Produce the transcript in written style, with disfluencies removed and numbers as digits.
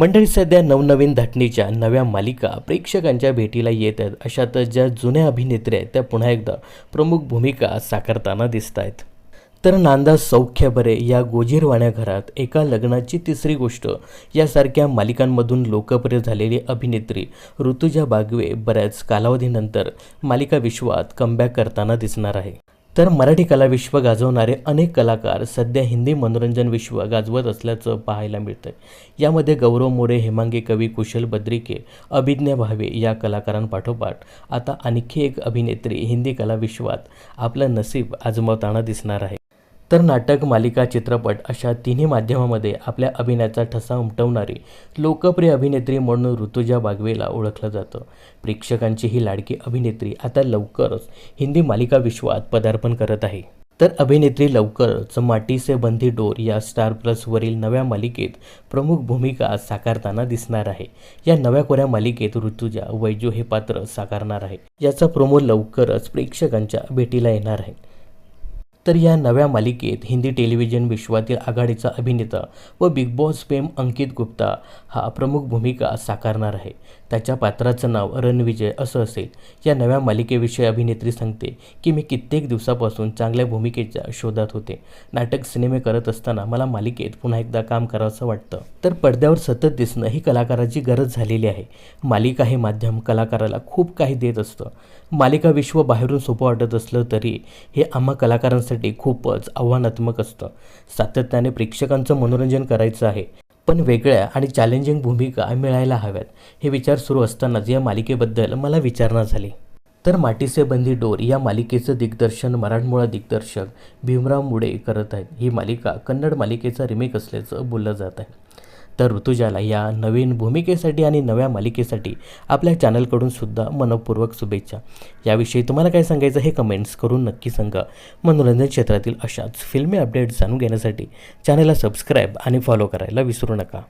मंडळी सध्या नवनवीन धाटणीच्या नव्या मालिका प्रेक्षकांच्या भेटीला येत आहेत. अशातच ज्या जुन्या अभिनेत्री आहेत त्या पुन्हा एकदा प्रमुख भूमिका साकारताना दिसत आहेत. तर नांदा सौख्य बरे या गोजीरवाण्या घरात, एका लग्नाची तिसरी गोष्ट यासारख्या मालिकांमधून लोकप्रिय झालेली अभिनेत्री ऋतुजा बागवे बऱ्याच कालावधीनंतर मालिका विश्वात कमबॅक करताना दिसणार आहे. तर मराठी कलाविश्व गाजवणारे अनेक कलाकार सध्या हिंदी मनोरंजन विश्व गाजवत असल्याचं पाहायला मिळतं. यामध्ये गौरव मोरे, हेमांगी कवी, कुशल बद्रिके, अभिज्ञा भावे या कलाकारांपाठोपाठ आता आणखी एक अभिनेत्री हिंदी कलाविश्वात आपलं नसीब आजमावताना दिसणार आहे. तर नाटक, मालिका, चित्रपट अशा तिन्ही माध्यमामध्ये आपल्या अभिनयाचा ठसा उमटवणारी लोकप्रिय अभिनेत्री म्हणून ऋतुजा बागवेला ओळखलं जातं. प्रेक्षकांची ही लाडकी अभिनेत्री आता लवकरच हिंदी मालिका विश्वात पदार्पण करत आहे. तर अभिनेत्री लवकरच माटी से बंधी डोर या स्टार प्लसवरील नव्या मालिकेत प्रमुख भूमिका साकारताना दिसणार आहे. या नव्या कोऱ्या मालिकेत ऋतुजा वैजू हे पात्र साकारणार आहे. याचा प्रोमो लवकरच प्रेक्षकांच्या भेटीला येणार आहे. तर या नव्या मालिकेत हिंदी टेलिव्हिजन विश्वातील आघाडीचा अभिनेता व बिग बॉस फेम अंकित गुप्ता हा प्रमुख भूमिका साकारणार आहे. त्याच्या पात्राचं नाव रणविजय असं असेल. या नव्या मालिकेविषयी अभिनेत्री सांगते की मी कित्येक दिवसापासून चांगल्या भूमिकेच्या शोधात होते. नाटक, सिनेमे करत असताना मला मालिकेत पुन्हा एकदा काम करावंसं वाटतं. तर पडद्यावर सतत दिसणं ही कलाकाराची गरज झालेली आहे. मालिका हे माध्यम कलाकाराला खूप काही देत असतं. मालिका विश्व बाहेरून सोपं वाटत असलं तरी हे आम्हा कलाकारांसाठी खूपच आव्हानात्मक असतं. सातत्याने प्रेक्षकांचं मनोरंजन करायचं आहे, पण वेगळ्या आणि चॅलेंजिंग भूमिका मिळायला हव्यात. हे विचार सुरू असतानाच या मालिकेबद्दल मला विचारणा झाली. तर माटी से बंधी डोर या मालिकेचं दिग्दर्शन मराठमोळा दिग्दर्शक भीमराव मुडे करत आहेत. ही मालिका कन्नड मालिकेचा रिमेक असल्याचं बोललं जात आहे. तर ऋतुजाला या नवीन भूमिकेसाठी आणि नव्या मालिकेसाठी आपल्या चॅनलकडून सुद्धा मनपूर्वक शुभेच्छा. याविषयी तुम्हाला काय सांगायचं हे कमेंट्स करून नक्की सांगा. मनोरंजन क्षेत्रातील अशाच फिल्मी अपडेट्स जाणून घेण्यासाठी चॅनलला सबस्क्राईब आणि फॉलो करायला विसरू नका.